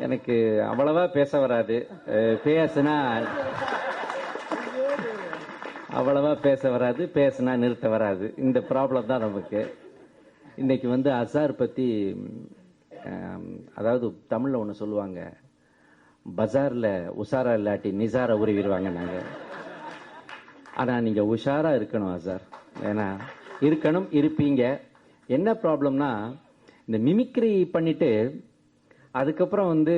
எனக்கு அவ்வளவா பேச வராது. பேசுனா அவ்வளவா பேச வராது, பேசுனா நிறுத்த வராது. இந்த ப்ராப்ளம் தான் நமக்கு. இன்னைக்கு வந்து அசார் பத்தி, அதாவது தமிழ்ல ஒண்ணு சொல்லுவாங்க, பஜார்ல உஷாரா இல்லாட்டி நிசார உருவிடுவாங்க. நாங்க ஆனா நீங்க உஷாரா இருக்கணும் அசார். ஏன்னா இருக்கணும், இருப்பீங்க. என்ன ப்ராப்ளம்னா, இந்த மிமிக்ரி பண்ணிட்டு அதுக்கப்புறம் வந்து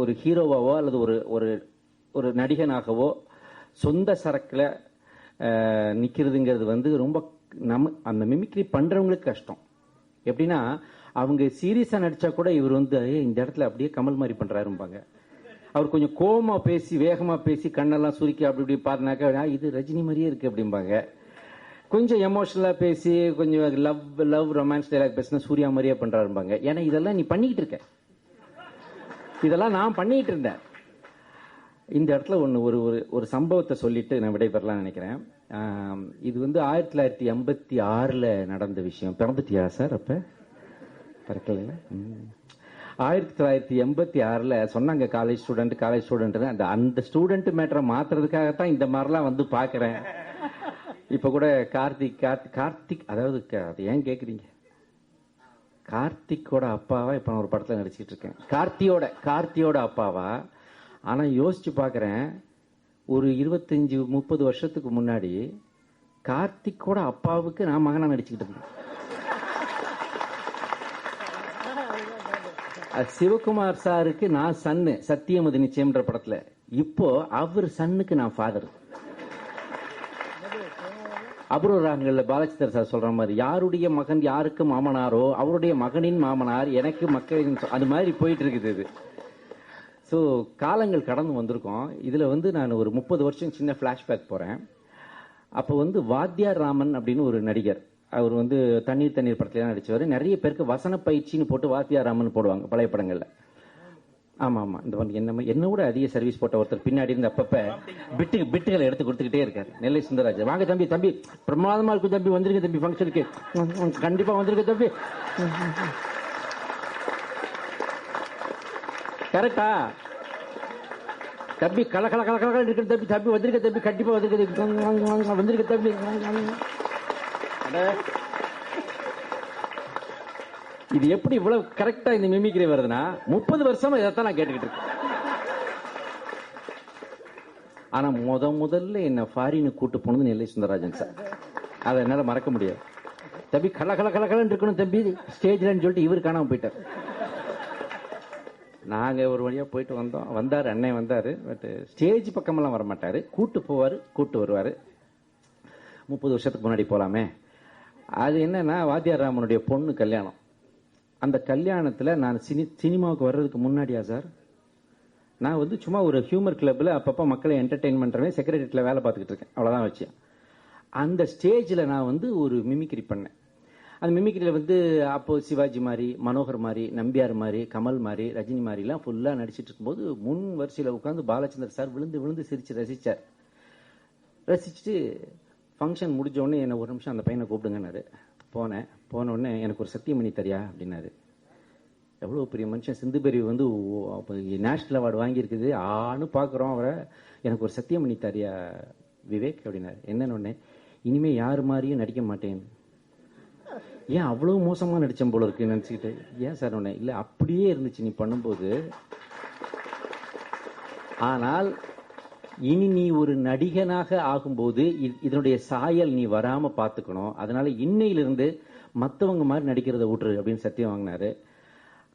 ஒரு ஹீரோவாவோ அல்லது ஒரு ஒரு நடிகனாகவோ சொந்த சரக்குல நிக்கிறதுங்கிறது வந்து ரொம்ப அந்த மிமிக்ரி பண்றவங்களுக்கு கஷ்டம். எப்படின்னா, அவங்க சீரியஸா நடிச்சா கூட இவர் வந்து இந்த இடத்துல அப்படியே கமல் மாதிரி பண்றாருப்பாங்க. அவர் கொஞ்சம் கோவமா பேசி வேகமா பேசி கண்ணெல்லாம் சுருக்கி அப்படி இப்படி பாருனாக்கா இது ரஜினி மாதிரியே இருக்கு அப்படிம்பாங்க. கொஞ்சம் எமோஷனலா பேசி கொஞ்சம் லவ் ரொமான்ஸ் டைலாக் பேசினா சூர்யா மாதிரியே பண்றாருப்பாங்க. ஏன்னா இதெல்லாம் நீ பண்ணிக்கிட்டு இருக்க, இதெல்லாம் நான் பண்ணிட்டு இருந்தேன். இந்த இடத்துல ஒரு சம்பவத்தை சொல்லிட்டு நான் விடைபெறலாம் நினைக்கிறேன். இது வந்து 1986 நடந்த விஷயம். பிறந்துட்டியா சார்? அப்ப பிறக்கல. 1986 சொன்னாங்க காலேஜ் ஸ்டூடெண்ட் அந்த ஸ்டூடெண்ட் மேட்டரை மாத்துறதுக்காகத்தான் இந்த மாதிரிலாம் வந்து பாக்குறேன். இப்ப கூட கார்த்திக் அதாவது அது ஏன் கேக்குறீங்க, கார்த்திக்கோட அப்பாவா இப்ப நான் ஒரு படத்துல நடிச்சிட்டு இருக்கேன். கார்த்தியோட அப்பாவா. ஆனா யோசிச்சு பாக்குறேன், ஒரு 25-30 வருஷத்துக்கு முன்னாடி கார்த்திக்கோட அப்பாவுக்கு நான் மகனா நடிச்சுக்கிட்டு இருந்தேன். சிவகுமார் சாருக்கு நான் சன்னு, சத்தியமது நிச்சயம்ன்ற படத்துல. இப்போ அவர் சன்னுக்கு நான் ஃபாதர். அபூர்வராகங்கள்ல பாலச்சந்தர் சார் சொல்ற மாதிரி, யாருடைய மகன் யாருக்கு மாமனாரோ அவருடைய மகனின் மாமனார் எனக்கு மக்களின், அது மாதிரி போயிட்டு இருக்குது இது. ஸோ காலங்கள் கடந்து வந்திருக்கோம். இதுல வந்து நான் ஒரு 30 வருஷம் சின்ன பிளாஷ்பேக் போறேன். அப்போ வந்து வாத்தியார் ராமன் அப்படின்னு ஒரு நடிகர், அவர் வந்து தண்ணீர் படத்துல நடிச்சவர். நிறைய பேருக்கு வசன பயிற்சின்னு போட்டு வாத்தியார் ராமன் போடுவாங்க பழைய படங்கள்ல. ஆமா ஆமா, இந்த என்ன விட அதிக சர்வீஸ் போட்ட ஒருத்தர் பின்னாடி இருந்து அப்பப்ப பிட்டுகளை எடுத்து கொடுத்துக்கிட்டே இருக்காரு, நெல்லை சுந்தரராஜன். வாங்க தம்பி பிரமாதமா இருக்கும் தம்பி, வந்திருக்க தம்பி ஃபங்க்ஷனுக்கு, கண்டிப்பா வந்திருக்க தம்பி. கரெக்டா தம்பி? கல இருக்கிற தம்பி வந்திருக்க தம்பி, கண்டிப்பா வந்திருக்க தம்பி. இது எப்படி இவ்வளவு கரெக்டா இந்த மிமிக்ரி வருதுன்னா, 30 வருஷமா இதைத்தான் நான் கேட்டுக்கிட்டு இருக்கேன். ஆனா முதல்ல என்ன ஃபாரின் கூட்டு போனது நெல்லை சுந்தரராஜன் சார். அதை என்னால மறக்க முடியாது. தம்பி கலன்னு இருக்கணும் தம்பி ஸ்டேஜ்லன்னு சொல்லிட்டு இவரு காணாம போயிட்டார். நாங்க ஒரு வழியா போயிட்டு வந்தாரு, அண்ணன் வந்தாரு. பட் ஸ்டேஜ் பக்கமெல்லாம் வரமாட்டாரு, கூட்டு போவாரு, கூட்டு வருவாரு. 30 வருஷத்துக்கு முன்னாடி போலாமே. அது என்னன்னா, வாத்தியார் ராமனுடைய பொண்ணு கல்யாணம். அந்த கல்யாணத்துல நான் சினிமாவுக்கு வர்றதுக்கு முன்னாடியா சார், நான் வந்து சும்மா ஒரு ஹியூமர் கிளப்ல அப்பப்ப மக்களை என்டர்டெயின் பண்றேன், செக்ரட்டரியில வேலை பார்த்துக்கிட்டு இருக்கேன், அவ்வளவுதான் வச்சேன். அந்த ஸ்டேஜ்ல நான் வந்து ஒரு மிமிக்ரி பண்ணேன். அந்த மிமிக்ரியில வந்து அப்போ சிவாஜி மாதிரி, மனோகர் மாதிரி, நம்பியார் மாதிரி, கமல் மாதிரி, ரஜினி மாதிரி எல்லாம் ஃபுல்லா நடிச்சிட்டு இருக்கும்போது முன் வரிசையில உட்கார்ந்து பாலச்சந்தர் சார் விழுந்து சிரிச்சு ரசிச்சார். ரசிச்சுட்டு ஃபங்க்ஷன் முடிஞ்ச உடனே என்ன ஒரு நிமிஷம் அந்த பையனை கூப்பிடுங்கன்னாரு. போன உடனே எனக்கு ஒரு சத்தியம் பண்ணி தரியா அப்படின்னாரு. எவ்வளவு பெரிய மனுஷன், சிந்து பிரிவு வந்து நேஷனல் அவார்டு வாங்கியிருக்குது, ஆன்னு பாக்குறோம் அவரை. எனக்கு ஒரு சத்தியம் பண்ணி தரியா விவேக் அப்படின்னாரு. என்னன்னு உடனே, இனிமே யாரு மாதிரியும் நடிக்க மாட்டேன். ஏன் அவ்வளவு மோசமா நடிச்சேன் போல இருக்கு நினைச்சுக்கிட்டு. ஏன் சார் உடனே, இல்ல அப்படியே இருந்துச்சு நீ பண்ணும்போது. ஆனால் இனி நீ ஒரு நடிகனாக ஆகும்போது இதனுடைய சாயல் நீ வராம பாத்துக்கணும். அதனால இன்னையிலிருந்து மத்தவங்க மாதிரி நடிக்கிறத விட்டுரு அப்படின்னு சத்தியம் வாங்கினாரு.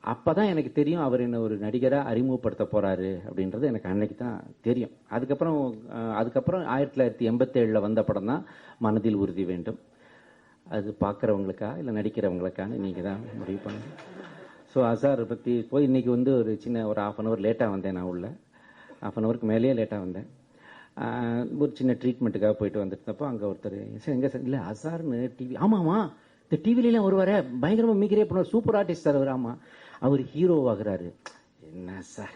அப்பதான் எனக்கு தெரியும் அவர் என்ன ஒரு நடிகரா அறிமுகப்படுத்த போறாரு அப்படின்றது எனக்கு அன்னைக்கு தான் தெரியும். அதுக்கப்புறம் 1987 வந்த படம் தான் மனதில் உறுதி வேண்டும். அது பாக்குறவங்களுக்கா இல்ல நடிக்கிறவங்களுக்கான்னு நீங்க தான் முடிவு பண்ணுங்க. ஸோ அசார் பத்தி போய் இன்னைக்கு வந்து ஒரு சின்ன ஒரு 1/2 hour லேட்டா வந்தேன். நான் உள்ள 1/2 hourக்கு மேலேயே லேட்டா வந்தேன். ஒரு சின்ன ட்ரீட்மெண்ட்டுக்காக போயிட்டு வந்துட்டப்போ அங்க ஒருத்தர், எங்க சார்? இல்ல அசார்னு டிவி. ஆமாமா, இந்த டிவில எல்லாம் வருவாரு, பயங்கரமா மிகரே பண்ணுவார், சூப்பர் ஆர்டிஸ்ட் சார் அவர். ஆமா, அவர் ஹீரோ ஆகுறாரு. என்ன சார்?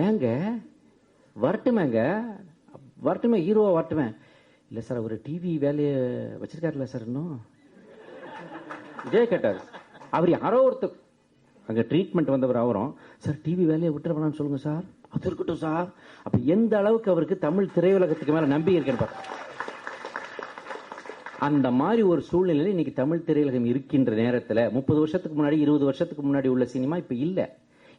ஏங்க வரட்டுமே ஹீரோவா வரட்டுமே. இல்ல சார், அவர் டிவி வேலைய வச்சிருக்காருல்ல சார் இன்னும். இதே கேட்டாரு. அவர் யாரோ ஒருத்தர் அங்க ட்ரீட்மெண்ட் வந்தவர் அவரும், சார் டிவி வேலையை விட்டுற வேணாம்னு சொல்லுங்க சார். அது இருக்கட்டும் சார். அப்ப எந்த அளவுக்கு அவருக்கு தமிழ் திரையுலகத்துக்கு மேல நம்பிக்கை இருக்குன்னு பாருங்க. அந்த மாதிரி ஒரு சூழ்நிலையில் இன்னைக்கு தமிழ் திரையுலகம் இருக்கின்ற நேரத்தில் 30 வருஷத்துக்கு முன்னாடி 20 வருஷத்துக்கு முன்னாடி உள்ள சினிமா இப்ப இல்ல.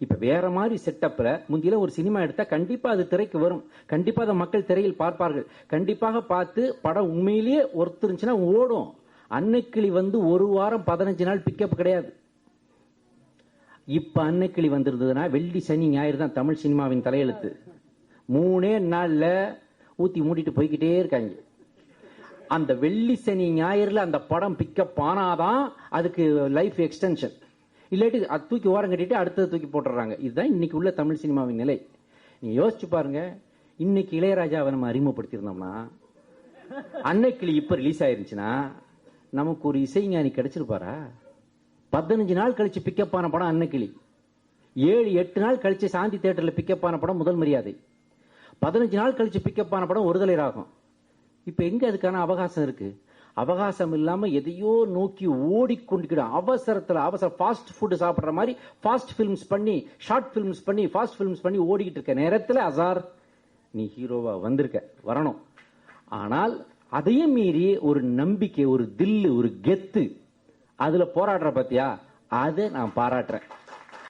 இப்ப வேற மாதிரி செட்டப்ல முந்தில ஒரு சினிமா எடுத்தா கண்டிப்பா அது திரைக்கு வரும், கண்டிப்பா அதை மக்கள் திரையில் பார்ப்பார்கள், கண்டிப்பாக பார்த்து படம் உண்மையிலேயே ஒருத்தருந்துச்சுன்னா ஓடும். அன்னைக்கிளி வந்து ஒரு வாரம் 15 நாள் பிக்கப் கிடையாது. இப்ப அன்னைக்கிளி வந்திருந்ததுன்னா வெள்ளி சனி ஞாயிறு தான் தமிழ் சினிமாவின் தலையெழுத்து. 3 நாள்ல ஊத்தி மூடிட்டு போய்கிட்டே இருக்காங்க. அந்த வெள்ளி சனி ஞாயிறுல அந்த படம் பிக்கப் ஆனாதான் அதுக்கு லைஃப் எக்ஸ்டென்ஷன், இல்லாட்டி அது தூக்கி ஓரம் கட்டிட்டு அடுத்தது தூக்கி போட்டுறாங்க. இதுதான் இன்னைக்கு உள்ள தமிழ் சினிமாவின் நிலை. நீங்க யோசிச்சு பாருங்க, இன்னைக்கு இளையராஜாவை நம்ம அறிமுகப்படுத்திருந்தோம்னா, அன்னைக்கிளி இப்ப ரிலீஸ் ஆயிருச்சுன்னா நமக்கு ஒரு இசைஞானி கிடைச்சிருப்பாரா? 15 நாள் கழிச்சு பிக்கப் ஆன படம் அன்னைக்கிளி, 7-8 நாள் கழிச்சு சாந்தி தியேட்டர்ல பிக்கப் ஆன படம் முதல் மரியாதை, 15 நாள் கழிச்சு பிக்கப் ஆன படம் ஒருதலை ராகம். இப்ப எங்க அதுக்கான அவகாசம் இருக்கு? அவகாசம் இல்லாம எதையோ நோக்கி ஓடிக்கொண்டு அவசரத்துல ஃபாஸ்ட் ஃபுட் சாப்பிடுற மாதிரி ஃபாஸ்ட் பிலிம்ஸ் பண்ணி, ஷார்ட் பிலிம்ஸ் பண்ணி, ஃபாஸ்ட் பிலிம்ஸ் பண்ணி ஓடிக்கிட்டு இருக்க நேரத்துல அசார் நீ ஹீரோவா வந்திருக்க, வரணும். ஆனால் அதையும் மீறி ஒரு நம்பிக்கை, ஒரு தில்லு, ஒரு கெத்து, அதுல போராடுற பத்தியா, அதை நான் பாராட்டுறேன்.